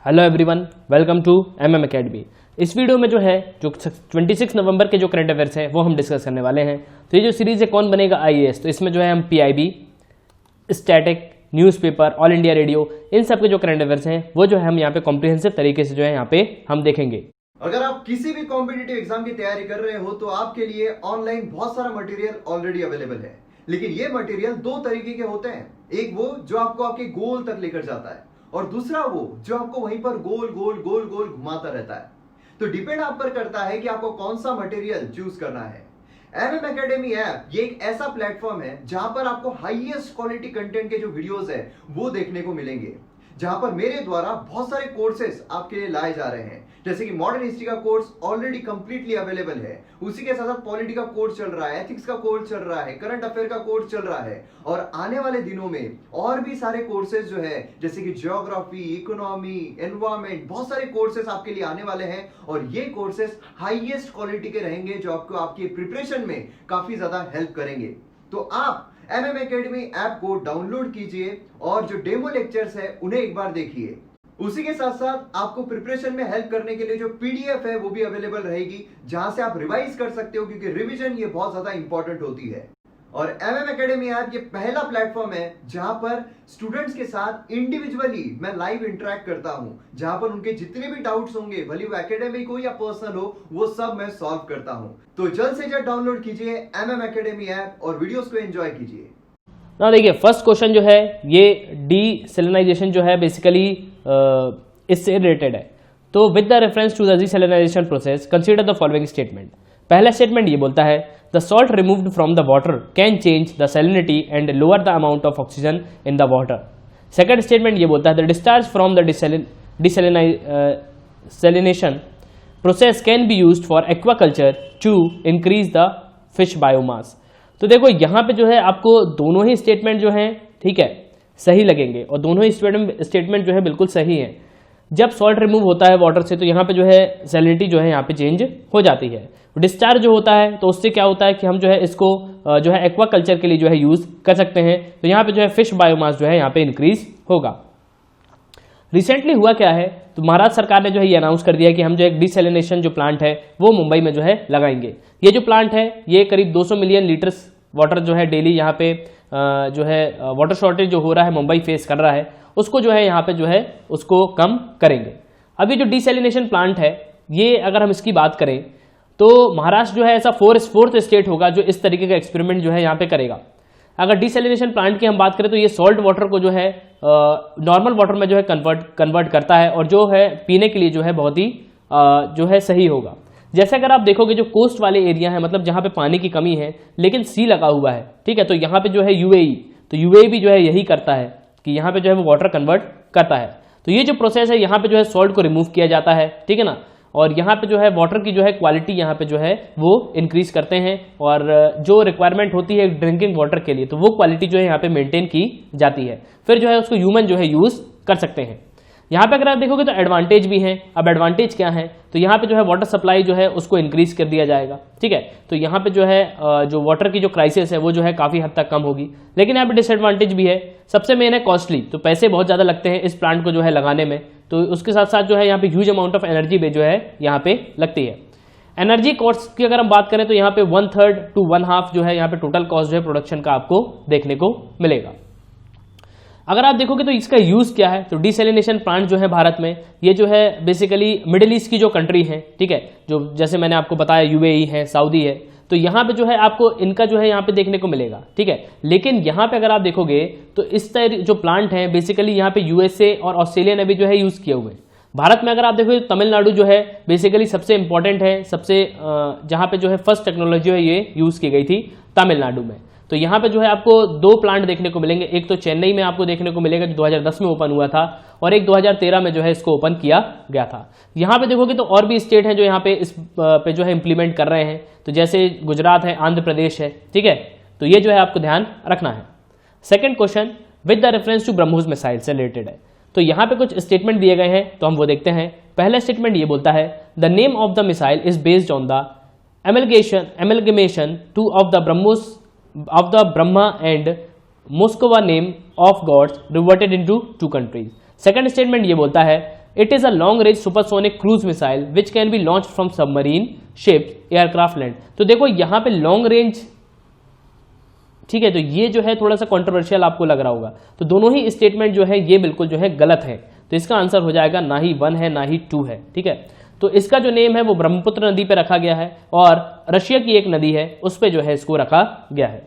Hello everyone, welcome to MM academy. इस video में जो 26 नवंबर के जो करंट अफेयर्स हैं वो हम डिस्कस करने वाले हैं। तो ये जो सीरीज़ है कौन बनेगा आईएएस, तो इसमें जो है हम PIB, static, newspaper, all India radio, इन सब के जो करंट अफेयर्स हैं वो जो है हम यहाँ पे कॉम्प्रिहेंसिव तरीके से जो है यहाँ पे हम देखेंगे। अगर आप किसी भी कॉम्पिटिटिव एग्जाम की तैयारी कर रहे हो तो आपके लिए ऑनलाइन बहुत सारा मटेरियल ऑलरेडी अवेलेबल है, लेकिन ये मटेरियल दो तरीके के होते हैं। एक वो जो आपको आपके गोल तक लेकर जाता है और दूसरा वो जो आपको वहीं पर गोल गोल गोल गोल घुमाता रहता है। तो डिपेंड आप पर करता है कि आपको कौन सा मटेरियल चूज करना है। एमएम एकेडमी ऐप ये एक ऐसा प्लेटफॉर्म है जहां पर आपको हाईएस्ट क्वालिटी कंटेंट के जो वीडियोस है वो देखने को मिलेंगे, जहां पर मेरे द्वारा बहुत सारे कोर्सेस आपके लिए लाए जा रहे हैं। जैसे कि मॉडर्न हिस्ट्री का कोर्स ऑलरेडी कंप्लीटली अवेलेबल है, उसी के साथ साथ पॉलिटी का कोर्स चल रहा है, एथिक्स का कोर्स चल रहा है, करंट अफेयर का कोर्स चल रहा है और आने वाले दिनों में और भी सारे कोर्सेज जो है जैसे कि ज्योग्राफी, इकोनॉमी, एनवायरमेंट, बहुत सारे कोर्सेज आपके लिए आने वाले हैं और ये कोर्सेज हाईएस्ट क्वालिटी के रहेंगे जो आपको आपकी प्रिपरेशन में काफी ज्यादा हेल्प करेंगे। तो आप एमएम एकेडमी ऐप को डाउनलोड कीजिए और जो डेमो लेक्चर्स है उन्हें एक बार देखिए। उसी के साथ साथ आपको प्रिपरेशन में हेल्प करने के लिए जो पीडीएफ है वो भी अवेलेबल रहेगी, जहां से आप रिवाइज कर सकते हो, क्योंकि रिवीजन ये बहुत ज्यादा इंपॉर्टेंट होती है। और एमएम एकेडमी ऐप ये पहला प्लेटफॉर्म है जहां पर स्टूडेंट्स के साथ इंडिविजुअली मैं लाइव इंटरेक्ट करता हूं, जहां पर उनके जितने भी डाउट्स होंगे, भले वो एकेडमिक हो या पर्सनल हो, वो सब मैं सॉल्व करता हूं। तो जल्द से जल्द डाउनलोड कीजिए एमएम एकेडमी ऐप और वीडियोस को एंजॉय कीजिए। ना देखिए, फर्स्ट क्वेश्चन जो है ये डीसेलिनाइजेशन जो है बेसिकली इससे रिलेटेड है। तो with the reference to the desalinization process consider the following statement. पहला स्टेटमेंट ये बोलता है the salt removed from the water can change the salinity and lower the amount of oxygen in the water. Second statement ये बोलता है the discharge from the desalination process can be used for aquaculture to increase the fish biomass. तो देखो यहाँ पे जो है आपको दोनों ही स्टेटमेंट जो हैं ठीक है सही लगेंगे और दोनों ही स्टेटमेंट जो है बिल्कुल सही है। जब सॉल्ट रिमूव होता है वाटर से तो यहाँ पे जो है सैलिनिटी जो है यहाँ पे चेंज हो जाती है। डिस्चार्ज जो होता है तो उससे क्या होता है कि हम जो है इसको जो है एक्वाकल्चर के लिए जो है यूज कर सकते हैं। तो यहाँ पे जो है फिश बायोमास जो है यहाँ पे इंक्रीज होगा। रिसेंटली हुआ क्या है, तो महाराष्ट्र सरकार ने जो है ये अनाउंस कर दिया कि हम जो एक डिसैलिनेशन जो प्लांट है वो मुंबई में जो है लगाएंगे। ये जो प्लांट है ये करीब 200 मिलियन लीटर्स वाटर जो है डेली यहाँ पे जो है वाटर शॉर्टेज जो हो रहा है मुंबई फेस कर रहा है, उसको जो है यहाँ पे जो है उसको कम करेंगे। अभी जो डिसैलिनेशन प्लांट है ये अगर हम इसकी बात करें तो महाराष्ट्र जो है ऐसा फोर्थ स्टेट होगा जो इस तरीके का एक्सपेरिमेंट जो है यहाँ पे करेगा। अगर डिसैलिनेशन प्लांट की हम बात करें तो ये सॉल्ट वाटर को जो है नॉर्मल वाटर में जो है कन्वर्ट करता है और जो है पीने के लिए जो है बहुत ही जो है सही होगा। जैसे अगर आप देखोगे जो कोस्ट वाले एरिया है, मतलब जहाँ पे पानी की कमी है लेकिन सी लगा हुआ है ठीक है, तो यहाँ पे जो है यूएई, तो यूएई भी जो है यही करता है कि यहाँ पे जो है वो वाटर कन्वर्ट करता है। तो ये जो प्रोसेस है यहाँ पे जो है सॉल्ट को रिमूव किया जाता है ठीक है ना, और यहाँ पे जो है वाटर की जो है क्वालिटी यहाँ पे जो है वो इंक्रीज करते हैं और जो रिक्वायरमेंट होती है ड्रिंकिंग वाटर के लिए तो वो क्वालिटी जो है यहाँ पे मेंटेन की जाती है। फिर जो है उसको ह्यूमन जो है यूज कर सकते हैं। यहाँ पे अगर आप देखोगे तो एडवांटेज भी हैं। अब एडवांटेज क्या है, तो यहाँ पे जो है वाटर सप्लाई जो है उसको इंक्रीज कर दिया जाएगा ठीक है, तो यहाँ पे जो है जो वाटर की जो क्राइसिस है वो जो है काफ़ी हद तक कम होगी। लेकिन यहाँ पे डिसएडवांटेज भी है। सबसे मेन है कॉस्टली, तो पैसे बहुत ज़्यादा लगते हैं इस प्लांट को जो है लगाने में, तो उसके साथ साथ जो है यहाँ पे ह्यूज अमाउंट ऑफ एनर्जी भी जो है यहाँ पे लगती है। एनर्जी कॉस्ट की अगर हम बात करें तो यहाँ पे 1/3 to 1/2 जो है यहाँ पे टोटल कॉस्ट जो है प्रोडक्शन का आपको देखने को मिलेगा। अगर आप देखोगे तो इसका यूज क्या है, तो डिसैलिनेशन प्लांट जो है भारत में ये जो है बेसिकली मिडिल ईस्ट की जो कंट्री है ठीक है, जो जैसे मैंने आपको बताया यूएई है, सऊदी है, तो यहाँ पे जो है आपको इनका जो है यहाँ पे देखने को मिलेगा ठीक है। लेकिन यहाँ पे अगर आप देखोगे तो इस तरह जो प्लांट है बेसिकली यहाँ पे यूएसए और ऑस्ट्रेलिया ने भी जो है यूज किए हुए। भारत में अगर आप देखोगे तो तमिलनाडु जो है बेसिकली सबसे इंपॉर्टेंट है, सबसे जहाँ पे जो है फर्स्ट टेक्नोलॉजी है ये यूज की गई थी तमिलनाडु में। तो यहाँ पे जो है आपको 2 प्लांट देखने को मिलेंगे, एक तो चेन्नई में आपको देखने को मिलेगा जो 2010 में ओपन हुआ था और एक 2013 में जो है इसको ओपन किया गया था। यहाँ पे देखोगे तो और भी स्टेट हैं जो यहाँ पे इस पे जो है इंप्लीमेंट कर रहे हैं, तो जैसे गुजरात है, आंध्र प्रदेश है ठीक है, तो ये जो है आपको ध्यान रखना है। Second question with the reference to BrahMos missile से रिलेटेड है, तो यहाँ पे कुछ स्टेटमेंट दिए गए हैं तो हम वो देखते हैं। पहला स्टेटमेंट ये बोलता है the name of the missile is based on the amalgamation two of the BrahMos of the Brahma and Moskva name of gods reverted into 2 countries। Second statement ये बोलता है it is a long range supersonic cruise missile which can be launch from submarine ships aircraft land. तो देखो यहाँ पे long range, ठीक है, तो ये जो है थोड़ा सा कंट्रोवर्शियल आपको लग रहा होगा। तो दोनों ही स्टेटमेंट जो है ये बिल्कुल जो है गलत है। तो इसका आंसर हो जाएगा ना ही 1 है ना ही 2 है, ठीक है। तो इसका जो नेम है वो ब्रह्मपुत्र नदी पे रखा गया है और रशिया की एक नदी है उस पे जो है इसको रखा गया है।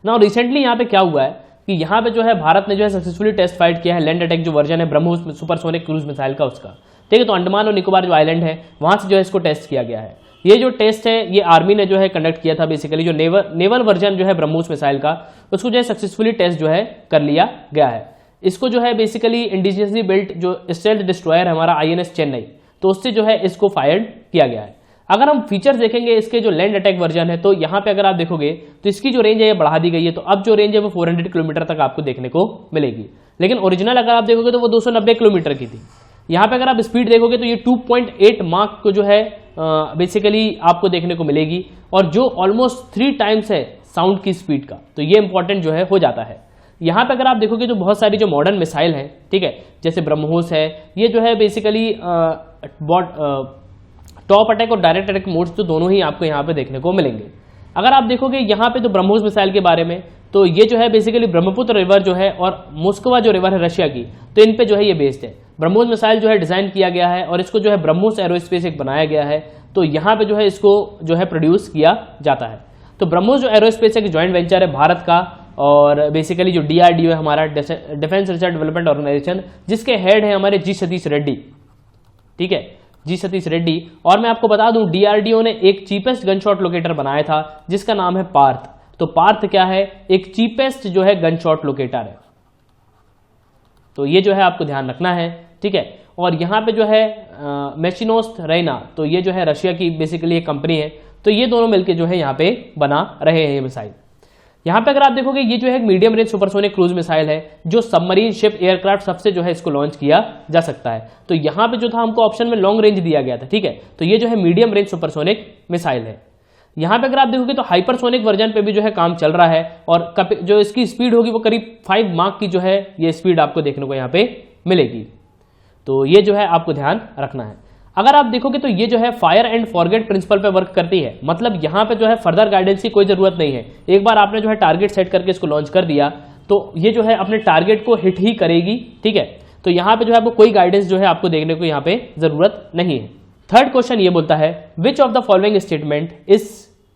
नाउ रिसेंटली यहाँ पे क्या हुआ है कि यहाँ पे जो है भारत ने जो है सक्सेसफुली टेस्ट फाइट किया है लैंड अटैक जो वर्जन है ब्रह्मोस सुपरसोनिक क्रूज मिसाइल का उसका, ठीक है। तो अंडमान और निकोबार जो आइलैंड है वहां से जो है इसको टेस्ट किया गया है। ये जो टेस्ट है ये आर्मी ने जो है कंडक्ट किया था। बेसिकली जो नेवल वर्जन जो है ब्रह्मोस मिसाइल का उसको जो है सक्सेसफुली टेस्ट जो है कर लिया गया है। इसको जो है बेसिकली इंडिजिनियसली बिल्ट जो स्टेल्थ डिस्ट्रॉयर है हमारा INS चेन्नई, तो उससे जो है इसको फायर्ड किया गया है। अगर हम फीचर्स देखेंगे इसके जो लैंड अटैक वर्जन है तो यहाँ पे अगर आप देखोगे तो इसकी जो रेंज है ये बढ़ा दी गई है। तो अब जो रेंज है वो 400 किलोमीटर तक आपको देखने को मिलेगी, लेकिन ओरिजिनल अगर आप देखोगे तो वो 290 किलोमीटर की थी। यहाँ पे अगर आप स्पीड देखोगे तो ये 2.8 मार्क को जो है बेसिकली आपको देखने को मिलेगी और जो ऑलमोस्ट 3 टाइम्स है साउंड की स्पीड का। तो ये इंपॉर्टेंट जो है हो जाता है। यहाँ पे अगर आप देखोगे तो बहुत सारी जो मॉडर्न मिसाइल है, ठीक है, जैसे ब्रह्मोस है, ये जो है बेसिकली टॉप अटैक और डायरेक्ट अटैक मोड्स तो दोनों ही आपको यहाँ पे देखने को मिलेंगे। अगर आप देखोगे यहाँ पे तो ब्रह्मोस मिसाइल के बारे में, तो ये जो है बेसिकली ब्रह्मपुत्र रिवर जो है और मोस्कवा जो रिवर है रशिया की, तो इन पे जो है ये बेस्ड है। ब्रह्मोस मिसाइल जो है डिजाइन किया गया है और इसको जो है ब्रह्मोस एरोस्पेस एक बनाया गया है, तो यहाँ पे जो है इसको जो है प्रोड्यूस किया जाता है। तो ब्रह्मोस जो एरोस्पेस एक जॉइंट वेंचर है भारत का और बेसिकली जो DRDO है हमारा डिफेंस रिसर्च डेवलपमेंट ऑर्गेनाइजेशन, जिसके हेड है हमारे जी सतीश रेड्डी, ठीक है, जी सतीश रेड्डी। और मैं आपको बता दूं DRDO ने एक चीपेस्ट गन शॉट लोकेटर बनाया था जिसका नाम है पार्थ। तो पार्थ क्या है, एक चीपेस्ट जो है गन शॉट लोकेटर है। तो ये जो है आपको ध्यान रखना है, ठीक है। और यहाँ पे जो है मेशिनोस्ट रैना, तो ये जो है रशिया की बेसिकली एक कंपनी है। तो ये दोनों मिलकर जो है यहाँ पे बना रहे हैं ये मिसाइल। यहाँ पे अगर आप देखोगे ये जो है medium range supersonic cruise missile है जो सबमरीन शिप एयरक्राफ्ट सबसे जो है इसको लॉन्च किया जा सकता है। तो यहाँ पे जो था हमको ऑप्शन में लॉन्ग रेंज दिया गया था, ठीक है। तो ये जो है मीडियम रेंज सुपरसोनिक मिसाइल है। यहाँ पे अगर आप देखोगे तो हाइपरसोनिक वर्जन पे भी जो है काम चल रहा है और जो इसकी स्पीड होगी वो करीब 5 मार्क की जो है ये स्पीड आपको देखने को यहाँ पे मिलेगी। तो ये जो है आपको ध्यान रखना है। अगर आप देखोगे तो ये जो है फायर एंड फॉरगेट प्रिंसिपल पे वर्क करती है, मतलब यहाँ पे जो है फर्दर गाइडेंस की कोई जरूरत नहीं है। एक बार आपने जो है टारगेट सेट करके इसको लॉन्च कर दिया तो ये जो है अपने टारगेट को हिट ही करेगी, ठीक है। तो यहाँ पे जो है आपको कोई गाइडेंस जो है आपको देखने को यहाँ पे जरूरत नहीं है। थर्ड क्वेश्चन ये बोलता है which of the following statement is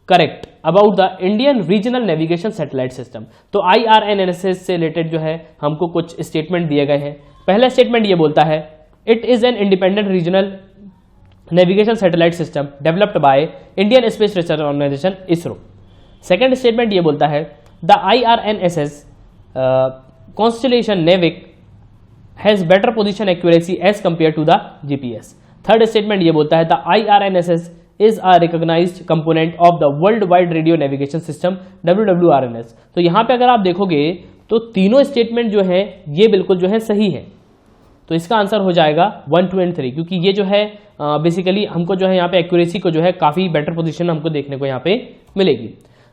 correct about the Indian regional navigation satellite system. तो IRNSS से रिलेटेड जो है हमको कुछ स्टेटमेंट दिए गए हैं। पहला स्टेटमेंट ये बोलता है it is an independent regional navigation satellite system developed by Indian Space Research Organisation ISRO। Second statement ये बोलता है the IRNSS constellation NavIC has better position accuracy as compare to the GPS। Third statement ये बोलता है the IRNSS is a recognised component of the world wide radio navigation system WWRNS। तो यहाँ पे अगर आप देखोगे तो तीनों स्टेटमेंट जो है ये बिल्कुल जो है सही है। तो इसका आंसर हो जाएगा 1, 2 एंड 3, क्योंकि ये जो है बेसिकली हमको जो है यहाँ पे एक्यूरेसी को जो है काफ़ी बेटर पोजीशन हमको देखने को यहाँ पे मिलेगी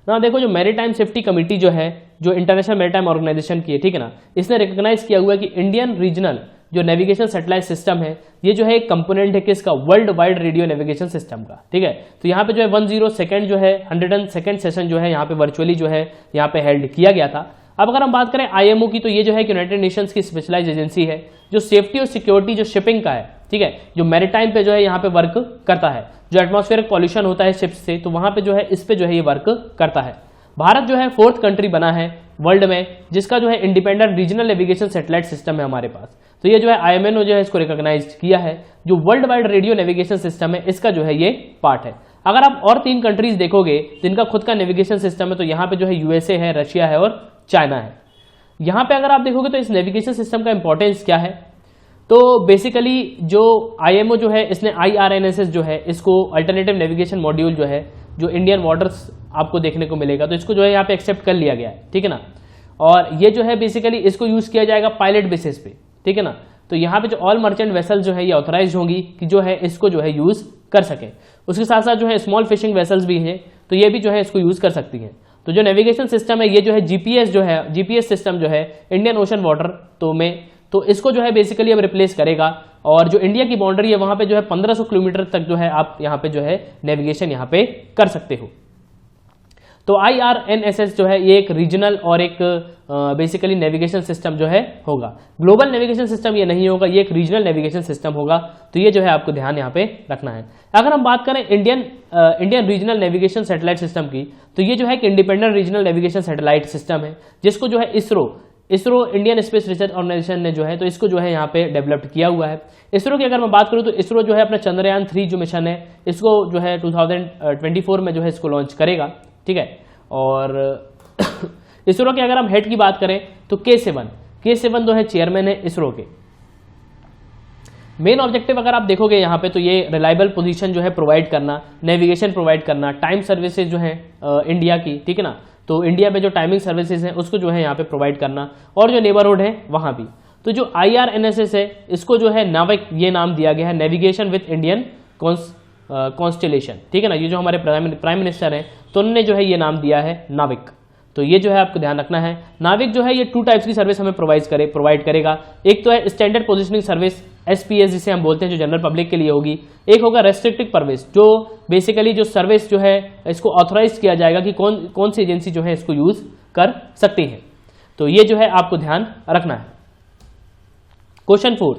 ना। देखो जो मैरीटाइम सेफ्टी कमेटी जो है जो इंटरनेशनल मैरीटाइम ऑर्गेनाइजेशन की है, ठीक है ना, इसने रिकॉग्नाइज किया हुआ है कि इंडियन रीजनल जो नेविगेशन सैटेलाइट सिस्टम है ये जो है एक कंपोनेंट है किसका, world wide radio navigation system का, ठीक है। तो यहाँ पे जो है 102nd जो है 102nd सेशन जो है यहाँ पे वर्चुअली जो है यहाँ पे हेल्ड किया गया था। अब अगर हम बात करें IMO की, तो ये जो है यूनाइटेड नेशंस की स्पेशलाइज्ड एजेंसी है जो सेफ्टी और सिक्योरिटी जो शिपिंग का है, ठीक है, जो मैरीटाइम पे जो है यहाँ पे वर्क करता है। जो एटमॉस्फेरिक पॉल्यूशन होता है शिप्स से, तो वहां पे जो है इस पे जो है ये वर्क करता है। भारत जो है 4th कंट्री बना है वर्ल्ड में जिसका जो है independent regional navigation satellite system है हमारे पास। तो ये जो है IMO जो है इसको रिकॉग्नाइज किया है। जो world wide radio navigation system है इसका जो है ये पार्ट है। अगर आप और 3 कंट्रीज देखोगे जिनका खुद का नेविगेशन सिस्टम है, तो यहाँ पे जो है USA है, रशिया है और चाइना है। यहाँ पे अगर आप देखोगे तो इस नेविगेशन सिस्टम का इंपॉर्टेंस क्या है, तो बेसिकली जो IMO जो है इसने IRNSS जो है इसको अल्टरनेटिव नेविगेशन मॉड्यूल जो है जो इंडियन वाटर्स आपको देखने को मिलेगा, तो इसको जो है यहाँ पे एक्सेप्ट कर लिया गया है, ठीक है ना। और ये जो है बेसिकली इसको यूज किया जाएगा पायलट बेसिस पे, ठीक है ना। तो यहाँ पे जो ऑल मर्चेंट वेसल जो है ये ऑथराइज होंगी कि जो है इसको जो है यूज कर सके। उसके साथ साथ जो है स्मॉल फिशिंग वेसल्स भी हैं, तो ये भी जो है इसको यूज कर सकती हैं। तो जो नेविगेशन सिस्टम है ये जो है GPS जो है GPS सिस्टम जो है इंडियन ओशन वाटर तो में तो इसको जो है बेसिकली अब रिप्लेस करेगा। और जो इंडिया की बाउंड्री है वहां पे जो है 1500 किलोमीटर तक जो है आप यहाँ पे जो है नेविगेशन यहाँ पे कर सकते हो। तो IRNSS जो है ये एक रीजनल और एक बेसिकली नेविगेशन सिस्टम जो है होगा। ग्लोबल नेविगेशन सिस्टम ये नहीं होगा, ये एक रीजनल नेविगेशन सिस्टम होगा। तो ये जो है आपको ध्यान यहाँ पे रखना है। अगर हम बात करें Indian regional navigation satellite system की, तो ये जो है एक independent regional navigation satellite system है, जिसको जो है ISRO Indian Space Research Organisation ने जो है तो इसको जो है यहाँ पे डेवलप्ड किया हुआ है। इसरो की अगर मैं बात करूँ तो इसरो जो है अपना चंद्रयान 3 जो मिशन है इसको जो है 2024 में जो है इसको लॉन्च करेगा, ठीक है। और इसरो के अगर हम हेड की बात करें तो K7 जो है चेयरमैन है इसरो के। मेन ऑब्जेक्टिव अगर आप देखोगे यहाँ पे तो ये रिलायबल पोजीशन जो है प्रोवाइड करना, नेविगेशन प्रोवाइड करना, टाइम सर्विसेज जो है इंडिया की, ठीक है ना, तो इंडिया में जो टाइमिंग सर्विसेज हैं उसको जो है यहाँ पे प्रोवाइड करना, और जो नेबरहुड है वहाँ भी। तो जो IRNSS है इसको जो है नाविक ये नाम दिया गया है, नेविगेशन विद इंडियन कॉन्स्टेलेशन, ठीक है ना। ये जो हमारे प्राइम मिनिस्टर हैं तो उन्होंने जो है ये नाम दिया है नाविक। तो ये जो है आपको ध्यान रखना है। नाविक जो है ये 2 टाइप्स की सर्विस हमें प्रोवाइड करेगा। एक तो है स्टैंडर्ड पोजिशनिंग सर्विस SPS जिसे हम बोलते हैं, जो जनरल पब्लिक के लिए होगी। एक होगा रेस्ट्रिक्टिव सर्विस, जो बेसिकली जो सर्विस जो है इसको ऑथोराइज किया जाएगा कि कौन सी एजेंसी जो है इसको यूज कर सकती है। तो ये जो है आपको ध्यान रखना है। Question 4,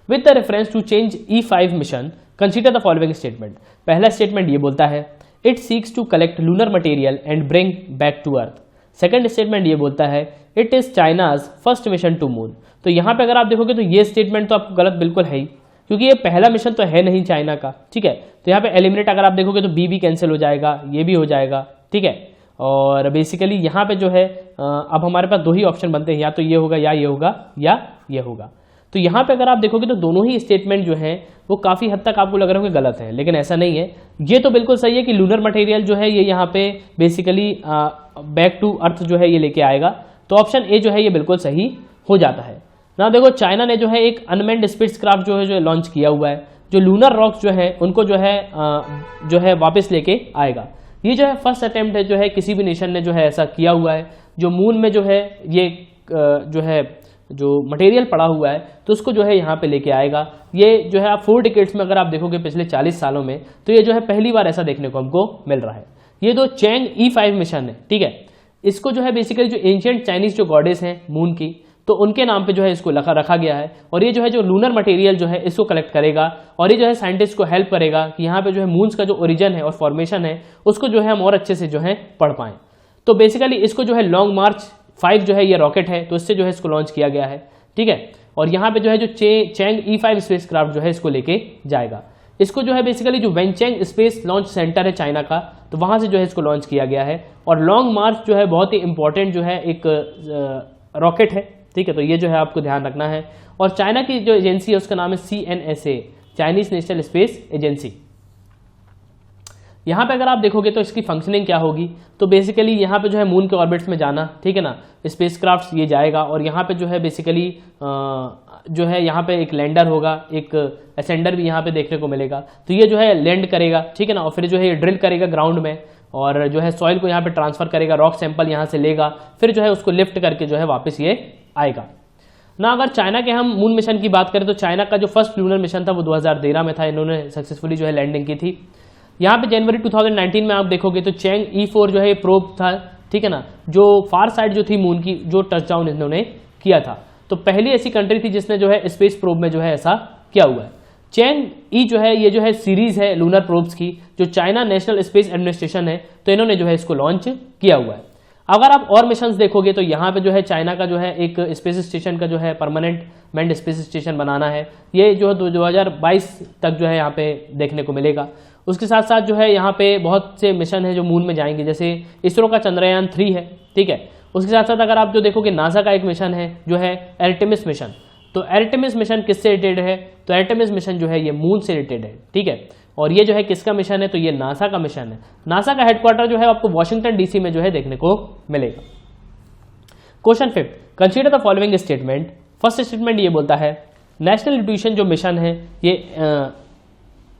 with the reference to Chang'e E5 mission consider the following statement. पहला स्टेटमेंट ये बोलता है it seeks to collect lunar material and bring back to earth. Second statement ये बोलता है it is China's first mission to moon. तो यहाँ पे अगर आप देखोगे तो ये स्टेटमेंट तो आपको गलत बिल्कुल है ही, क्योंकि ये पहला मिशन तो है नहीं चाइना का, ठीक है। तो यहाँ पे एलिमिनेट अगर आप देखोगे तो बी भी कैंसिल हो जाएगा, ये भी हो जाएगा, ठीक है। और बेसिकली यहाँ पे जो है अब हमारे पास 2 ही ऑप्शन बनते हैं, या तो ये होगा या ये होगा या ये होगा। तो यहाँ पे अगर आप देखोगे तो दोनों ही स्टेटमेंट जो है वो काफ़ी हद तक आपको लग रहा है कि गलत है, लेकिन ऐसा नहीं है। ये तो बिल्कुल सही है कि लूनर मटेरियल जो है ये यहाँ पे बेसिकली बैक टू अर्थ जो है ये लेके आएगा। तो ऑप्शन ए जो है ये बिल्कुल सही हो जाता है ना। देखो चाइना ने जो है एक अनमेन्ड स्पेसक्राफ्ट जो है लॉन्च किया हुआ है, जो लूनर रॉक्स जो है उनको जो है वापस लेके आएगा। ये जो है फर्स्ट अटेम्प्ट है जो है किसी भी नेशन ने जो है ऐसा किया हुआ है, जो मून में जो है ये जो है जो मटेरियल पड़ा हुआ है तो उसको जो है यहाँ पे लेके आएगा। ये जो है आप 4 डिकेड्स में अगर आप देखोगे पिछले 40 सालों में, तो ये जो है पहली बार ऐसा देखने को हमको मिल रहा है। ये जो चैंग E5 मिशन है, ठीक है, इसको जो है बेसिकली जो एंशिएंट चाइनीज जो गॉडेस हैं मून की, तो उनके नाम पे जो है इसको रखा गया है। और ये जो है जो लूनर मटेरियल जो है इसको कलेक्ट करेगा, और ये जो है साइंटिस्ट को हेल्प करेगा कि यहाँ पे जो है मून्स का जो ओरिजिन है और फॉर्मेशन है उसको जो है हम और अच्छे से जो है पढ़ पाएं। तो बेसिकली इसको जो है लॉन्ग मार्च 5 जो है ये रॉकेट है, तो इससे जो है इसको लॉन्च किया गया है, ठीक है। और यहाँ पे जो है जो चैंग E5 स्पेसक्राफ्ट जो है इसको लेके जाएगा। इसको जो है बेसिकली जो वेंचैंग स्पेस लॉन्च सेंटर है चाइना का, तो वहाँ से जो है इसको लॉन्च किया गया है। और लॉन्ग मार्च जो है बहुत ही इंपॉर्टेंट जो है एक रॉकेट है, ठीक है। तो ये जो है आपको ध्यान रखना है। और चाइना की जो एजेंसी है उसका नाम है CNSA, Chinese national space agency. यहाँ पे अगर आप देखोगे तो इसकी फंक्शनिंग क्या होगी, तो बेसिकली यहाँ पे जो है मून के ऑर्बिट्स में जाना, ठीक है ना, स्पेसक्राफ्ट ये जाएगा। और यहाँ पे जो है बेसिकली जो है यहाँ पे एक लैंडर होगा, एक असेंडर भी यहाँ पे देखने को मिलेगा। तो ये जो है लैंड करेगा, ठीक है ना, और फिर जो है ये ड्रिल करेगा ग्राउंड में, और जो है सॉइल को यहाँ पे ट्रांसफर करेगा, रॉक सैंपल यहाँ से लेगा, फिर जो है उसको लिफ्ट करके जो है वापस ये आएगा ना। अगर चाइना के हम मून मिशन की बात करें तो चाइना का जो फर्स्ट लूनर मिशन था वो 2013 में था, इन्होंने सक्सेसफुली जो है लैंडिंग की थी। यहाँ पे जनवरी 2019 में आप देखोगे तो चैंग E4 जो है प्रोब था, ठीक है ना, जो फार साइड जो थी मून की, जो टचडाउन इन्होंने किया था। तो पहली ऐसी कंट्री थी जिसने जो है स्पेस प्रोब में जो है ऐसा किया हुआ है। चैंग E जो है ये जो है सीरीज है लूनर प्रोब्स की, जो चाइना नेशनल स्पेस एडमिनिस्ट्रेशन है, तो इन्होंने जो है इसको लॉन्च किया हुआ है। अगर आप और मिशंस देखोगे तो यहाँ पे जो है चाइना का जो है एक स्पेस स्टेशन का जो है परमानेंट मैन्ड स्पेस स्टेशन बनाना है, ये जो 2022 तक जो है यहाँ पे देखने को मिलेगा। उसके साथ साथ जो है यहाँ पे बहुत से मिशन है जो मून में जाएंगे, जैसे इसरो का चंद्रयान 3 है, ठीक है। उसके साथ साथ अगर आप जो देखोगे नासा का एक मिशन है जो है आर्टेमिस मिशन। तो आर्टेमिस मिशन किससे रिलेटेड है, तो आर्टेमिस मिशन जो है ये मून से रिलेटेड है, ठीक है। और ये जो है किसका मिशन है, तो ये नासा का मिशन है। नासा का हेडक्वार्टर जो है आपको वॉशिंगटन DC में जो है देखने को मिलेगा। Question 5, consider the following statement. First statement ये बोलता है नेशनल न्यूट्रिशन जो मिशन है ये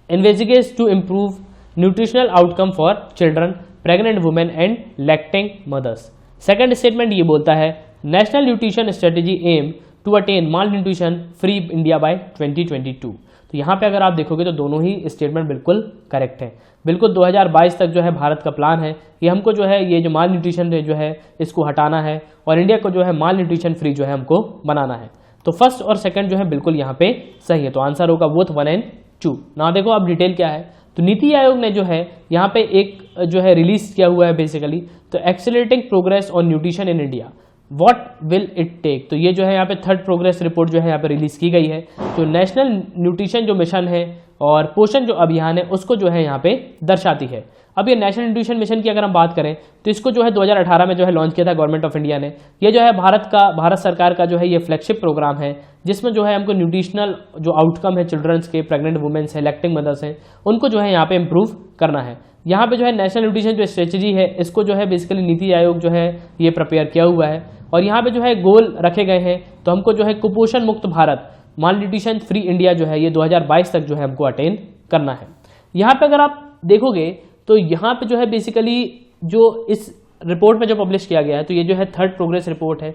investigates to improve nutritional outcome for children, pregnant women and lactating mothers. Second statement ये बोलता है national nutrition strategy aim to attain malnutrition free India by 2022। तो यहाँ पे अगर आप देखोगे तो दोनों ही स्टेटमेंट बिल्कुल करेक्ट है। बिल्कुल 2022 तक जो है भारत का प्लान है कि हमको जो है ये जो माल न्यूट्रिशन जो है इसको हटाना है और इंडिया को जो है माल न्यूट्रिशन फ्री जो है हमको बनाना है। तो फर्स्ट और सेकंड जो है बिल्कुल यहाँ पे सही है, तो आंसर होगा बोथ 1 and 2। ना देखो अब डिटेल क्या है, तो नीति आयोग ने जो है यहाँ पे एक जो है रिलीज किया हुआ है बेसिकली, तो accelerating progress on nutrition in India what will it take. तो ये जो है यहाँ पे थर्ड प्रोग्रेस रिपोर्ट जो है यहाँ पे रिलीज की गई है, जो नेशनल न्यूट्रिशन जो मिशन है और पोषण जो अभियान है उसको जो है यहाँ पे दर्शाती है। अब ये नेशनल न्यूट्रिशन मिशन की अगर हम बात करें तो इसको जो है 2018 में जो है लॉन्च किया था गवर्नमेंट ऑफ इंडिया ने। ये जो है भारत सरकार का जो है ये फ्लैगशिप प्रोग्राम है, जिसमें जो है हमको न्यूट्रिशनल जो आउटकम है चिल्ड्रंस के, प्रेग्नेंट वुमेन्स है, लैक्टिंग मदर्स हैं, उनको जो है यहाँ पे इम्प्रूव करना है। यहाँ पे जो है नेशनल न्यूट्रिशन जो स्ट्रेटजी है इसको जो है बेसिकली नीति आयोग जो है ये प्रिपेयर किया हुआ है और यहाँ पे जो है गोल रखे गए हैं। तो हमको जो है कुपोषण मुक्त भारत, माल न्यूट्रिशन फ्री इंडिया जो है ये 2022 तक जो है हमको अटेन करना है। यहाँ पे अगर आप देखोगे तो यहाँ पे जो है बेसिकली जो इस रिपोर्ट में जो पब्लिश किया गया है, तो ये जो है थर्ड प्रोग्रेस रिपोर्ट है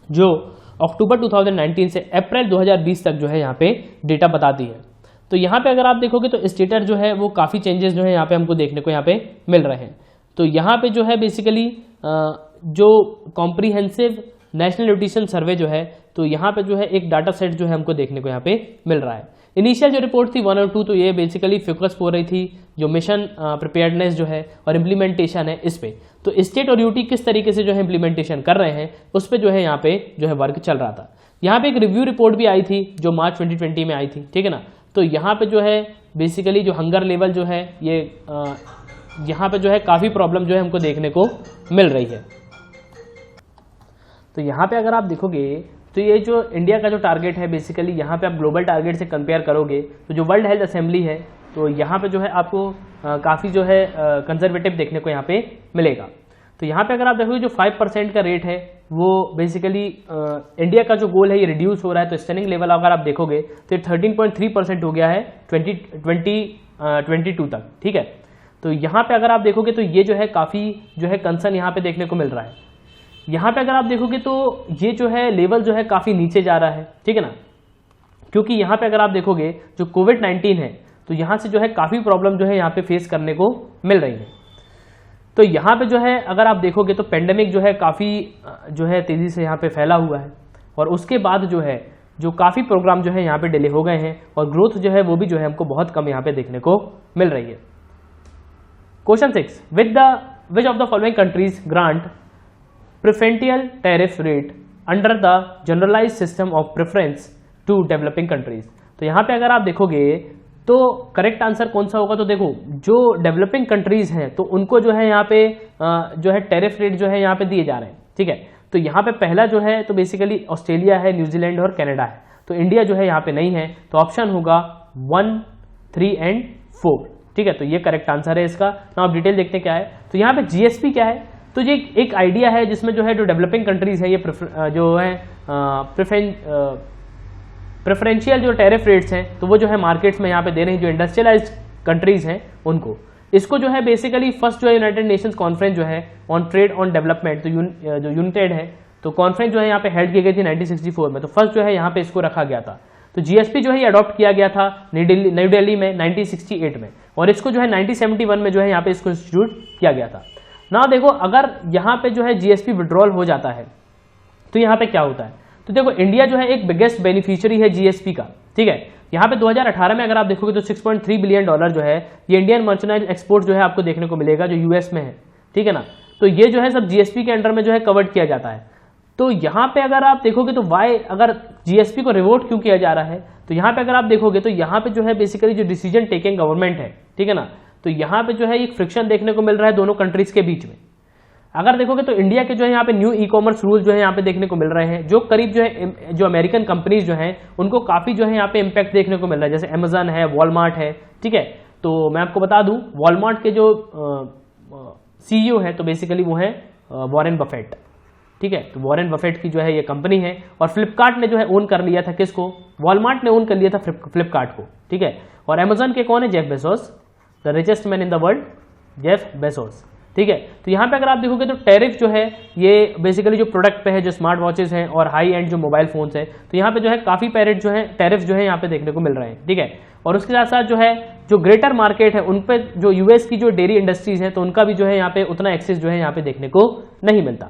जो अक्टूबर 2019 से अप्रैल 2020 तक जो है यहाँ पे डेटा बताती है। तो यहाँ पे अगर आप देखोगे तो स्टेटस जो है वो काफ़ी चेंजेस जो है यहाँ पे हमको देखने को यहाँ पे मिल रहे हैं। तो यहाँ पे जो है बेसिकली जो कॉम्प्रीहेंसिव नेशनल न्यूट्रिशन सर्वे जो है, तो यहाँ पे जो है एक डाटा सेट जो है हमको देखने को यहाँ पे मिल रहा है। इनिशियल जो रिपोर्ट थी 1 और 2, तो ये बेसिकली फोकस हो रही थी जो मिशन प्रिपेयर्डनेस जो है और इम्प्लीमेंटेशन है इस पे। तो स्टेट और यूटी किस तरीके से जो है इम्प्लीमेंटेशन कर रहे हैं उस पे जो है यहाँ पे जो है वर्क चल रहा था। यहाँ पे एक रिव्यू रिपोर्ट भी आई थी जो मार्च 2020 में आई थी, ठीक है ना। तो यहाँ पे जो है बेसिकली जो हंगर लेवल जो है ये यहाँ पे जो है काफ़ी प्रॉब्लम जो है हमको देखने को मिल रही है। तो यहाँ पे अगर आप देखोगे तो ये जो इंडिया का जो टारगेट है बेसिकली यहाँ पे आप ग्लोबल टारगेट से कंपेयर करोगे तो जो वर्ल्ड हेल्थ असेंबली है तो यहाँ पे जो है आपको काफ़ी जो है कंजर्वेटिव देखने को यहाँ पे मिलेगा। तो यहाँ पे अगर आप देखोगे जो 5% का रेट है वो बेसिकली इंडिया का जो गोल है ये रिड्यूस हो रहा है। तो स्टनिंग लेवल अगर आप देखोगे तो 13.3% हो गया है 2022 तक, ठीक है। तो यहाँ पे अगर आप देखोगे तो ये जो है काफ़ी जो है कंसर्न यहाँ पे देखने को मिल रहा है। यहाँ पे अगर आप देखोगे तो ये जो है लेवल जो है काफ़ी नीचे जा रहा है, ठीक है ना, क्योंकि यहाँ पे अगर आप देखोगे जो कोविड-19 है तो यहाँ से जो है काफ़ी प्रॉब्लम जो है यहाँ पे फेस करने को मिल रही है। तो यहाँ पे जो है अगर आप देखोगे तो पेंडेमिक जो है काफ़ी जो है तेज़ी से यहाँ पे फैला हुआ है और उसके बाद जो है जो काफ़ी प्रोग्राम जो है यहाँ पे डिले हो गए हैं और ग्रोथ जो है वो भी जो है हमको बहुत कम यहाँ पे देखने को मिल रही है। Question 6, which of the following countries grant preferential tariff rate under the generalized system of preference to developing countries। तो यहाँ पे अगर आप देखोगे तो करेक्ट आंसर कौन सा होगा, तो देखो जो डेवलपिंग कंट्रीज हैं तो उनको जो है यहाँ पे जो है टैरिफ रेट जो है यहाँ पे दिए जा रहे हैं, ठीक है। तो यहाँ पे पहला जो है तो बेसिकली ऑस्ट्रेलिया है, न्यूजीलैंड और कनाडा है। तो इंडिया जो है यहाँ पे नहीं है, तो ऑप्शन होगा 1, 3 and 4, ठीक है। तो ये करेक्ट आंसर है इसका। ना आप डिटेल देखते हैं क्या है। तो यहाँ पे जीएसपी क्या है, तो ये एक आइडिया है जिसमें जो है जो डेवलपिंग कंट्रीज है ये जो है प्रेफरेंशियल जो टैरिफ रेट्स हैं तो वो जो है मार्केट्स में यहाँ पे दे रहे हैं जो इंडस्ट्रियलाइज्ड कंट्रीज हैं उनको। इसको जो है बेसिकली फर्स्ट जो है यूनाइटेड नेशंस कॉन्फ्रेंस जो है ऑन ट्रेड ऑन डेवलपमेंट, तो जो यूनाइटेड है तो कॉन्फ्रेंस जो है यहाँ पे हेल्ड की गई थी 1964 में। तो फर्स्ट जो है यहाँ पे इसको रखा गया था। तो जीएसपी जो है ये अडॉप्ट किया गया था नई दिल्ली में 1968 में और इसको जो है 1971 में जो है यहाँ पे इसको इंस्टीट्यूट किया गया था ना। देखो अगर यहाँ पे जो है जीएसपी विड्रॉल हो जाता है तो यहाँ पे क्या होता है, तो देखो इंडिया जो है एक बिगेस्ट बेनिफिशियरी है जीएसपी का, ठीक है। यहाँ पे 2018 में अगर आप देखोगे तो $6.3 बिलियन जो है ये इंडियन मर्चेंडाइज एक्सपोर्ट जो है आपको देखने को मिलेगा जो यूएस में है, ठीक है ना। तो ये जो है सब जीएसपी के अंडर में जो है कवर्ड किया जाता है। तो यहाँ पे अगर आप देखोगे तो वाई अगर जीएसपी को रिवोट क्यों किया जा रहा है, तो यहाँ पे अगर आप देखोगे तो यहाँ पे जो है बेसिकली जो डिसीजन टेकिंग गवर्नमेंट है, ठीक है ना, तो यहाँ पे जो है एक फ्रिक्शन देखने को मिल रहा है दोनों कंट्रीज के बीच में। अगर देखोगे तो इंडिया के जो है यहाँ पे न्यू ई कॉमर्स रूल जो है यहाँ पे देखने को मिल रहे हैं जो करीब जो है जो अमेरिकन कंपनीज जो हैं उनको काफ़ी जो है यहाँ पे इम्पैक्ट देखने को मिल रहा है, जैसे अमेजन है, वॉलमार्ट है, ठीक है। तो मैं आपको बता दूं वॉलमार्ट के जो सीईओ है तो बेसिकली वो है वॉरेन बफेट, ठीक है। तो वॉरेन बफेट की जो है ये कंपनी है और फ्लिपकार्ट ने जो है ओन कर लिया था किसको, वॉलमार्ट ने ओन कर लिया था फ्लिपकार्ट को, ठीक है। और अमेजन के कौन है, Jeff Bezos, the richest man in the world Jeff Bezos. ठीक है। तो यहाँ पे अगर आप देखोगे तो टैरिफ जो है ये बेसिकली जो प्रोडक्ट पे है, जो स्मार्ट वॉचेस हैं और हाई एंड जो मोबाइल फोन्स हैं, तो यहाँ पे जो है काफ़ी टैरिफ जो है यहाँ पे देखने को मिल रहे हैं, ठीक है। और उसके साथ साथ जो है जो ग्रेटर मार्केट है उन पे जो यूएस की जो डेयरी इंडस्ट्रीज है तो उनका भी जो है यहाँ पे उतना एक्सेस जो है यहाँ पे देखने को नहीं मिलता।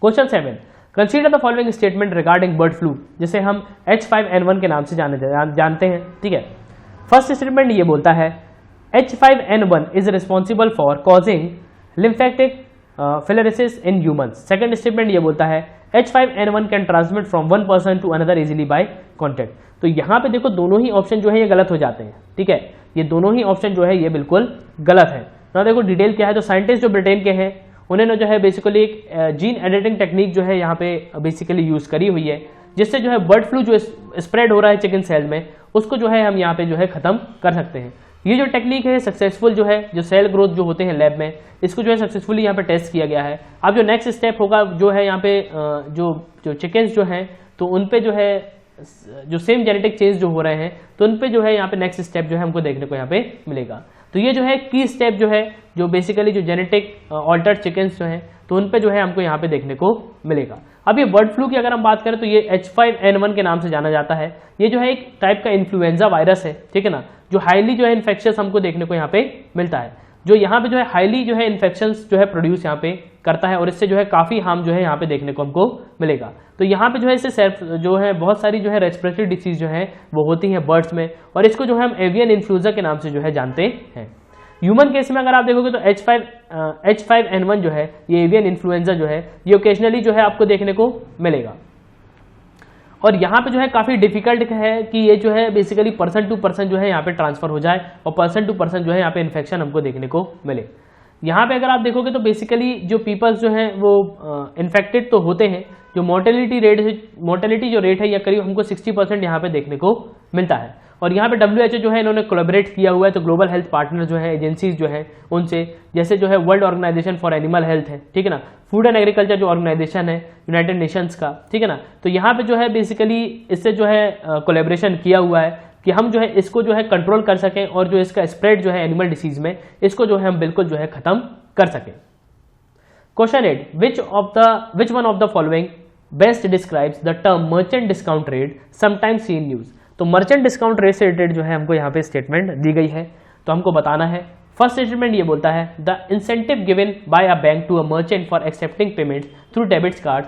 Question 7, consider the following statement regarding bird flu, जिसे हम H5N1 के नाम से जानते हैं, ठीक है। फर्स्ट स्टेटमेंट ये बोलता है H5N1 is responsible for causing lymphatic filariasis in humans. Second statement ये बोलता है H5N1 can transmit from one person to another easily by contact. तो यहाँ पे देखो दोनों ही ऑप्शन जो है ये गलत हो जाते हैं, ठीक है। ये दोनों ही ऑप्शन जो है ये बिल्कुल गलत है ना। देखो डिटेल क्या है, तो साइंटिस्ट जो ब्रिटेन के हैं उन्होंने जो है बेसिकली एक जीन एडिटिंग टेक्निक जो है यहाँ पे बेसिकली यूज करी हुई है, जिससे जो है बर्ड फ्लू जो स्प्रेड हो रहा है चिकन सेल में उसको जो है हम यहाँ पे जो है खत्म कर सकते हैं। ये जो टेक्निक है सक्सेसफुल जो है, जो सेल ग्रोथ जो होते हैं लैब में, इसको जो है सक्सेसफुली यहाँ पे टेस्ट किया गया है। अब जो नेक्स्ट स्टेप होगा जो है यहाँ पे जो चिकन्स जो हैं तो उन पे जो है जो सेम जेनेटिक चेंज जो हो रहे हैं तो उन पे जो है यहाँ पे नेक्स्ट स्टेप जो है हमको देखने को यहाँ पे मिलेगा। तो ये जो है की स्टेप जो है जो बेसिकली जो जेनेटिक ऑल्टर्ड चिकन्स जो हैं तो उन पे जो है हमको यहाँ पे देखने को मिलेगा। अब ये बर्ड फ्लू की अगर हम बात करें तो ये H5N1 के नाम से जाना जाता है। ये जो है एक टाइप का इन्फ्लुएंजा वायरस है, ठीक है ना, जो हाईली जो है इन्फेक्शियस हमको देखने को यहाँ पे मिलता है, जो यहाँ पे जो है हाईली जो है इन्फेक्शंस जो है प्रोड्यूस यहाँ पे करता है और इससे जो है काफ़ी हार्म जो है यहाँ पे देखने को हमको मिलेगा। तो यहाँ पे जो है इससे सेल्फ जो है बहुत सारी जो है रेस्पिरेटरी डिसीज जो है वो होती हैं बर्ड्स में, और इसको जो है हम एवियन इन्फ्लुएंजा के नाम से जो है जानते हैं। ह्यूमन केस में अगर आप देखोगे तो H5N1 जो है ये एवियन इन्फ्लुएंजा जो है ये ओकेजनली जो है आपको देखने को मिलेगा। और यहाँ पे जो है काफ़ी डिफिकल्ट है कि ये जो है बेसिकली पर्सन टू पर्सन जो है यहाँ पे ट्रांसफर हो जाए और पर्सन टू पर्सन जो है यहाँ पे इन्फेक्शन हमको देखने को मिले। यहाँ पे अगर आप देखोगे तो बेसिकली जो पीपल्स जो हैं वो इन्फेक्टेड तो होते हैं, जो मोर्टेलिटी जो रेट है ये करीब हमको 60% यहाँ पे देखने को मिलता है। और यहाँ पे WHO जो है इन्होंने कोलैबोरेट किया हुआ है, तो ग्लोबल हेल्थ पार्टनर जो है एजेंसीज जो है उनसे, जैसे जो है world organisation for animal health है, ठीक है ना, फूड एंड एग्रीकल्चर जो ऑर्गेनाइजेशन है यूनाइटेड नेशंस का, ठीक है ना, तो यहाँ पे जो है बेसिकली इससे जो है कोलैबोरेशन किया हुआ है कि हम जो है इसको जो है कंट्रोल कर सकें और जो इसका स्प्रेड जो है एनिमल डिसीज में इसको जो है हम बिल्कुल जो है खत्म कर सकें। Question 8, which one of the following best describes the term merchant discount rate sometimes scene news. तो मर्चेंट डिस्काउंट रेट से रिलेटेड जो है हमको यहाँ पे स्टेटमेंट दी गई है, तो हमको बताना है। फर्स्ट स्टेटमेंट ये बोलता है the incentive given by a bank to a merchant for accepting payments through debit card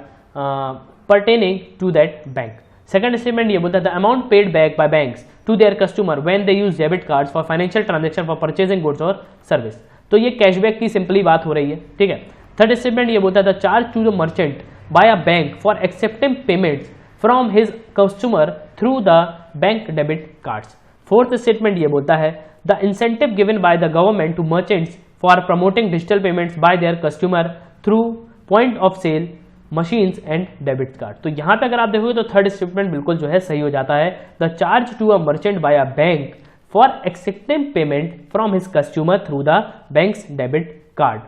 pertaining to that bank. Second statement ये बोलता है the amount paid back by banks to their customer when they use debit cards for financial transaction for purchasing goods और service. तो ये cashback की simply बात हो रही है, ठीक है। थर्ड स्टेटमेंट ये बोलता है the charge to the merchant by a bank for accepting payments from his customer through the bank debit cards. Fourth statement ये बोलता है the incentive given by the government to merchants for promoting digital payments by their customer through point of sale machines and debit card. तो यहाँ पे अगर आप देखोगे तो थर्ड स्टेटमेंट बिल्कुल जो है सही हो जाता है, the charge to a merchant by a bank for accepting payment from his customer through the bank's debit card,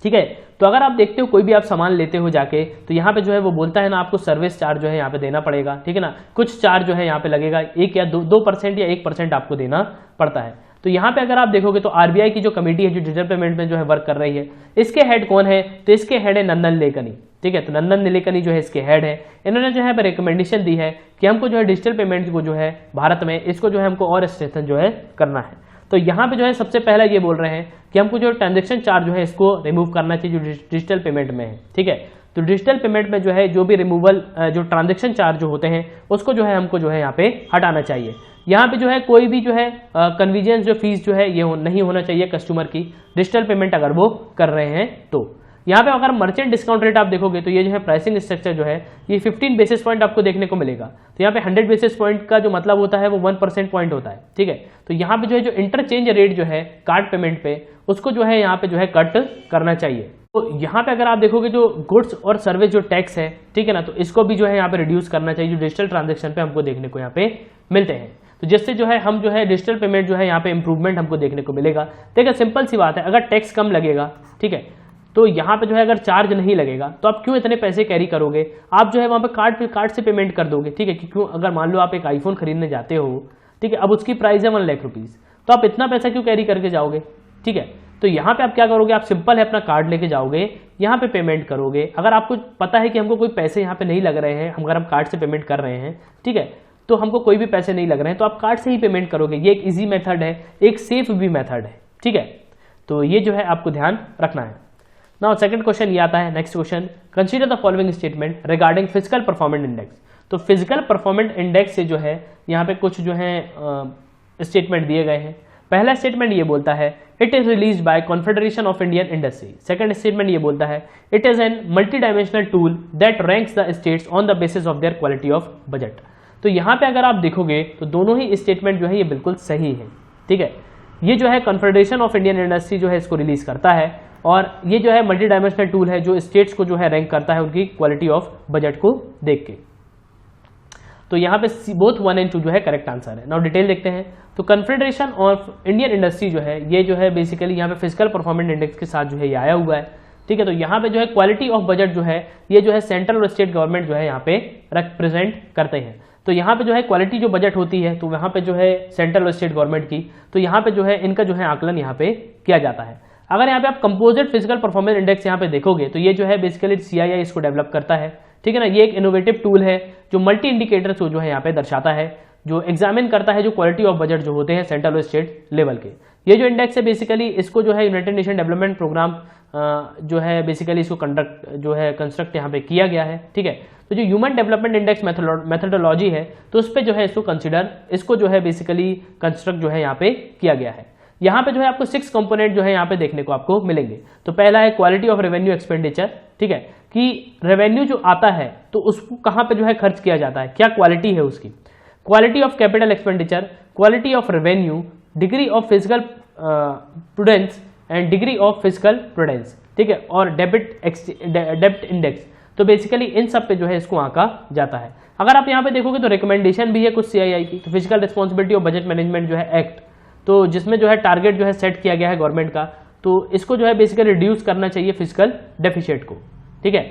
ठीक है। तो अगर आप देखते हो कोई भी आप सामान लेते हो जाके तो यहाँ पे जो है वो बोलता है ना आपको सर्विस चार्ज जो है यहाँ पे देना पड़ेगा, ठीक है ना, कुछ चार्ज जो है यहाँ पे लगेगा 1 या 2% या 1% आपको देना पड़ता है। तो यहाँ पे अगर आप देखोगे तो आरबीआई की जो कमेटी है जो डिजिटल पेमेंट में जो है वर्क कर रही है, इसके हेड कौन है, तो इसके हेड है नंदन निलेकनी, ठीक है। तो नंदन निलेकनी जो है इसके हेड है, इन्होंने जो है रिकमेंडेशन दी है कि हमको जो है डिजिटल पेमेंट को जो है भारत में इसको जो है हमको और स्ट्रेंथन जो है करना है। तो यहाँ पे जो है सबसे पहला ये बोल रहे हैं कि हमको जो ट्रांजैक्शन चार्ज जो है इसको रिमूव करना चाहिए जो डिजिटल पेमेंट में है, ठीक है। तो डिजिटल पेमेंट में जो है जो भी रिमूवल जो ट्रांजैक्शन चार्ज जो होते हैं उसको जो है हमको जो है यहाँ पे हटाना चाहिए। यहाँ पे जो है कोई भी जो है कन्वीनियंस जो फीस जो है ये नहीं होना चाहिए कस्टमर की डिजिटल पेमेंट अगर वो कर रहे हैं। तो यहाँ पे अगर मर्चेंट डिस्काउंट रेट आप देखोगे तो ये जो है प्राइसिंग स्ट्रक्चर जो है ये 15 बेसिस पॉइंट आपको देखने को मिलेगा। तो यहाँ पे 100 बेसिस पॉइंट का जो मतलब होता है वो 1% पॉइंट होता है, ठीक है। तो यहाँ पे जो है जो इंटरचेंज रेट जो है कार्ड पेमेंट पे उसको जो है यहाँ पे जो है कट करना चाहिए। तो यहाँ पे अगर आप देखोगे जो गुड्स और सर्विस जो टैक्स है, ठीक है ना, तो इसको भी जो है यहाँ पे रिड्यूस करना चाहिए जो डिजिटल ट्रांजेक्शन पे हमको देखने को यहाँ पे मिलते हैं। तो जिससे जो है हम जो है डिजिटल पेमेंट जो है यहाँ पे इंप्रूवमेंट हमको देखने को मिलेगा। देखिए सिंपल सी बात है, अगर टैक्स कम लगेगा, ठीक है, तो यहाँ पे जो है अगर चार्ज नहीं लगेगा तो आप क्यों इतने पैसे कैरी करोगे, आप जो है वहाँ पे कार्ड से पेमेंट कर दोगे, ठीक है। क्यों, अगर मान लो आप एक आईफोन खरीदने जाते हो, ठीक है, अब उसकी प्राइस है 1 लाख रुपीज़, तो आप इतना पैसा क्यों कैरी करके जाओगे, ठीक है। तो यहाँ पे आप क्या करोगे, आप सिंपल है अपना कार्ड लेके जाओगे, यहाँ पे पेमेंट करोगे। अगर आपको पता है कि हमको कोई पैसे यहाँ पे नहीं लग रहे हैं, अगर हम कार्ड से पेमेंट कर रहे हैं, ठीक है, तो हमको कोई भी पैसे नहीं लग रहे हैं, तो आप कार्ड से ही पेमेंट करोगे। ये एक इजी मेथड है, एक सेफ भी मेथड है, ठीक है। तो ये जो है आपको ध्यान रखना है। नाउ सेकंड क्वेश्चन ये आता है, next question, consider the following statement regarding physical performance index. तो फिजिकल परफॉर्मेंस इंडेक्स से जो है यहाँ पे कुछ जो है स्टेटमेंट दिए गए हैं। पहला स्टेटमेंट ये बोलता है it is released by confederation of Indian industry. Second statement ये बोलता है it is N multi dimensional tool that ranks the states on the basis of their quality of budget. तो यहाँ पे अगर आप देखोगे तो दोनों ही स्टेटमेंट जो है ये बिल्कुल सही है, ठीक है। ये जो है कॉन्फेडरेशन ऑफ इंडियन इंडस्ट्री जो है इसको रिलीज करता है, और ये जो है मल्टी डायमेंशनल टूल है जो स्टेट्स को जो है रैंक करता है उनकी क्वालिटी ऑफ बजट को देख के। तो यहाँ पे बोथ 1 और 2 जो है करेक्ट आंसर है। नाउ डिटेल देखते हैं। तो कॉन्फेडरेशन ऑफ इंडियन इंडस्ट्री जो है ये जो है बेसिकली यहाँ पे फिजिकल परफॉर्मेंस इंडेक्स के साथ जो है ये आया हुआ है, ठीक है। तो यहाँ पे जो है क्वालिटी ऑफ बजट जो है ये जो है सेंट्रल और स्टेट गवर्नमेंट जो है यहाँ पे रिप्रेजेंट करते हैं। तो यहाँ पे जो है क्वालिटी जो बजट होती है तो वहाँ पे जो है सेंट्रल और स्टेट गवर्नमेंट की, तो यहाँ पे जो है इनका जो है आकलन यहाँ पे किया जाता है। अगर यहाँ पे आप कंपोजिट फिजिकल परफॉर्मेंस इंडेक्स यहाँ पे देखोगे तो ये जो है बेसिकली CII इसको डेवलप करता है, ठीक है ना। ये एक इनोवेटिव टूल है जो मल्टी इंडिकेटर्स को जो है यहाँ पे दर्शाता है, जो एग्जामिन करता है जो क्वालिटी ऑफ बजट जो होते हैं सेंट्रल और स्टेट लेवल के। ये जो इंडेक्स है बेसिकली इसको जो है यूनाइटेड नेशन डेवलपमेंट प्रोग्राम जो है बेसिकली इसको कंस्ट्रक्ट यहाँ पे किया गया है, ठीक है। तो जो ह्यूमन डेवलपमेंट इंडेक्स मेथोडोलॉजी है तो उस पर जो है इसको जो है बेसिकली कंस्ट्रक्ट जो है यहाँ पे किया गया है। यहाँ पे जो है आपको 6 कंपोनेंट जो है यहाँ पे देखने को आपको मिलेंगे। तो पहला है क्वालिटी ऑफ रेवेन्यू एक्सपेंडिचर, ठीक है, कि रेवेन्यू जो आता है तो उसको कहाँ पे जो है खर्च किया जाता है, क्या क्वालिटी है उसकी। Quality of capital expenditure, quality of revenue, degree of physical prudence and degree of physical prudence, ठीक है, और डेब्ट इंडेक्स। तो बेसिकली इन सब पे जो है इसको आंका जाता है। अगर आप यहाँ पे देखोगे तो रिकमेंडेशन भी है कुछ CII की, तो physical responsibility of budget management जो है एक्ट, तो जिसमें जो है टारगेट जो है सेट किया गया है गवर्नमेंट का, तो इसको जो है बेसिकली रिड्यूस करना चाहिए फिजिकल डेफिसिट को, ठीक है।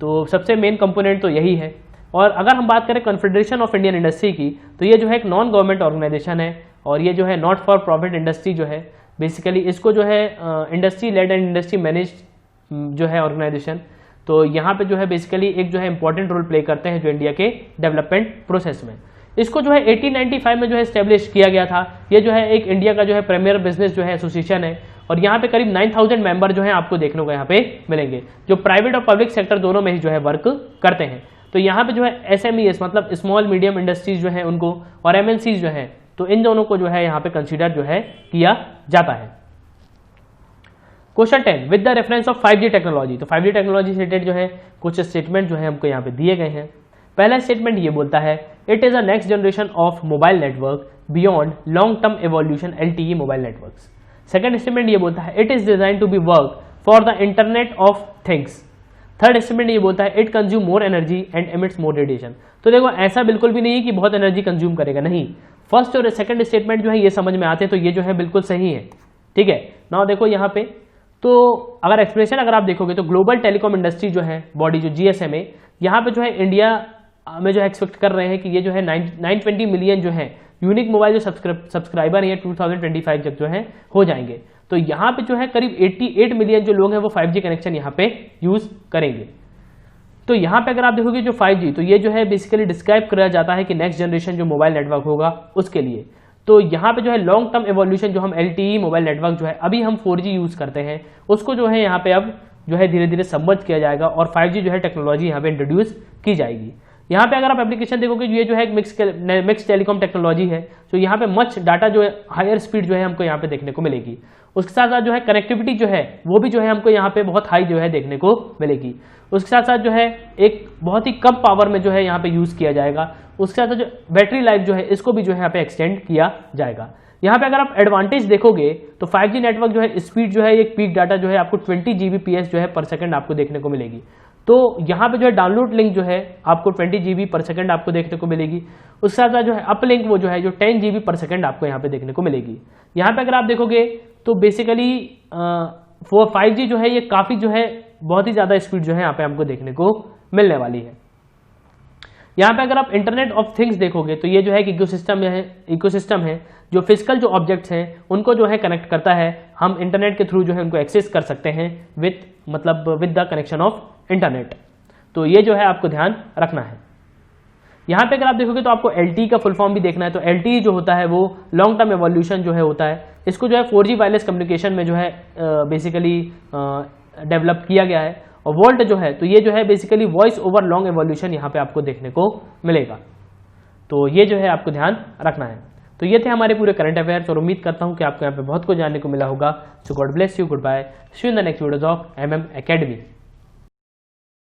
तो सबसे मेन कंपोनेंट तो यही है। और अगर हम बात करें कॉन्फेडरेशन ऑफ इंडियन इंडस्ट्री की, तो ये जो है एक नॉन गवर्नमेंट ऑर्गेनाइजेशन है, और ये जो है नॉट फॉर प्रॉफिट इंडस्ट्री जो है बेसिकली इसको जो है industry led and industry managed जो है ऑर्गेनाइजेशन, तो यहाँ पे जो है बेसिकली एक जो है इंपॉर्टेंट रोल प्ले करते हैं जो इंडिया के डेवलपमेंट प्रोसेस में। इसको जो है 1895 में जो है एस्टेब्लिश किया गया था। ये जो है एक इंडिया का जो है प्रीमियर बिजनेस जो है एसोसिएशन है, और यहाँ पे करीब 9000 मेंबर जो है आपको देखने को यहाँ पे मिलेंगे, जो प्राइवेट और पब्लिक सेक्टर दोनों में ही जो है वर्क करते हैं। तो यहाँ पे जो है SMEs मतलब स्मॉल मीडियम इंडस्ट्रीज जो है उनको, और MNCs जो है, तो इन दोनों को जो है यहाँ पे कंसीडर जो है किया जाता है। Question 10, with the reference of 5G technology. तो 5G टेक्नोलॉजी से रिलेटेड जो है कुछ स्टेटमेंट जो है हमको यहाँ पे दिए गए हैं। पहला स्टेटमेंट ये बोलता है it is a next generation of mobile network beyond long term evolution LTE mobile networks. Second statement ये बोलता है it is design to be work for the internet of things. Third statement ये बोलता है it consume more energy and emits more radiation. तो देखो ऐसा बिल्कुल भी नहीं है कि बहुत एनर्जी कंज्यूम करेगा, नहीं। फर्स्ट और सेकंड स्टेटमेंट जो है ये समझ में आते हैं, तो ये जो है बिल्कुल सही है, ठीक है। नाउ देखो यहाँ पे, तो अगर एक्सप्रेशन अगर आप देखोगे तो ग्लोबल टेलीकॉम इंडस्ट्री जो है बॉडी जो GSMA, यहाँ पे जो है इंडिया में जो है एक्सपेक्ट कर रहे हैं कि ये जो है 920 मिलियन जो है यूनिक मोबाइल जो सब्सक्राइबर है 2025 तक जो है हो जाएंगे। तो यहाँ पे जो है करीब 88 मिलियन जो लोग हैं वो 5G कनेक्शन यहाँ पे यूज करेंगे। तो यहाँ पे अगर आप देखोगे जो 5G, तो ये जो है बेसिकली डिस्क्राइब किया जाता है कि नेक्स्ट जनरेशन जो मोबाइल नेटवर्क होगा उसके लिए। तो यहाँ पे जो है लॉन्ग टर्म एवोल्यूशन जो हम LTE मोबाइल नेटवर्क जो है अभी हम 4G यूज करते हैं उसको जो है यहाँ पे अब जो है धीरे धीरे सबमर्ज किया जाएगा, और 5G जो है टेक्नोलॉजी यहाँ पे इंट्रोड्यूस की जाएगी। यहाँ पे अगर आप एप्लीकेशन देखोगे ये जो है मिक्स टेलीकॉम टेक्नोलॉजी है, तो यहाँ पे मच डाटा जो है हायर स्पीड जो है हमको यहाँ पे देखने को मिलेगी। उसके साथ साथ जो है कनेक्टिविटी जो है वो भी जो है हमको यहाँ पे बहुत हाई जो है देखने को मिलेगी। उसके साथ साथ जो है एक बहुत ही कम पावर में जो है यहाँ पे यूज किया जाएगा। उसके साथ जो बैटरी लाइफ जो है इसको भी जो है यहाँ पे एक्सटेंड किया जाएगा। यहाँ पे अगर आप एडवांटेज देखोगे तो 5G नेटवर्क जो है स्पीड जो है एक पीक डाटा जो है आपको 20 Gbps जो है पर सेकंड आपको देखने को मिलेगी। तो यहाँ पे जो है डाउनलोड लिंक जो है आपको 20 GB पर सेकंड आपको देखने को मिलेगी। उसके साथ साथ जो है अप लिंक वो जो है जो 10 GB पर सेकंड आपको यहाँ पे देखने को मिलेगी। यहाँ पे अगर आप देखोगे तो बेसिकली 5G जो है ये काफ़ी जो है बहुत ही ज़्यादा स्पीड जो है यहाँ पे हमको देखने को मिलने वाली है। यहाँ पे अगर आप इंटरनेट ऑफ थिंग्स देखोगे तो ये जो है कि इकोसिस्टम है जो फिजिकल जो ऑब्जेक्ट्स हैं उनको जो है कनेक्ट करता है। हम इंटरनेट के थ्रू जो है उनको एक्सेस कर सकते हैं with the connection of internet. तो ये जो है आपको ध्यान रखना है। यहाँ पे अगर आप देखोगे तो आपको LTE का फुल फॉर्म भी देखना है। तो LTE जो होता है वो लॉन्ग टर्म एवोल्यूशन जो है होता है। इसको जो है 4G वायरलेस कम्युनिकेशन में जो है बेसिकली डेवलप किया गया है। और वोल्ट जो है तो ये जो है basically voice over long evolution यहाँ पे आपको देखने को मिलेगा। तो ये जो है आपको ध्यान रखना है। तो ये थे हमारे पूरे करंट अफेयर्स और उम्मीद करता हूँ कि आपको यहाँ पे बहुत कुछ जानने को मिला होगा। So god bless you, good bye, see you in the next videos of MM Academy।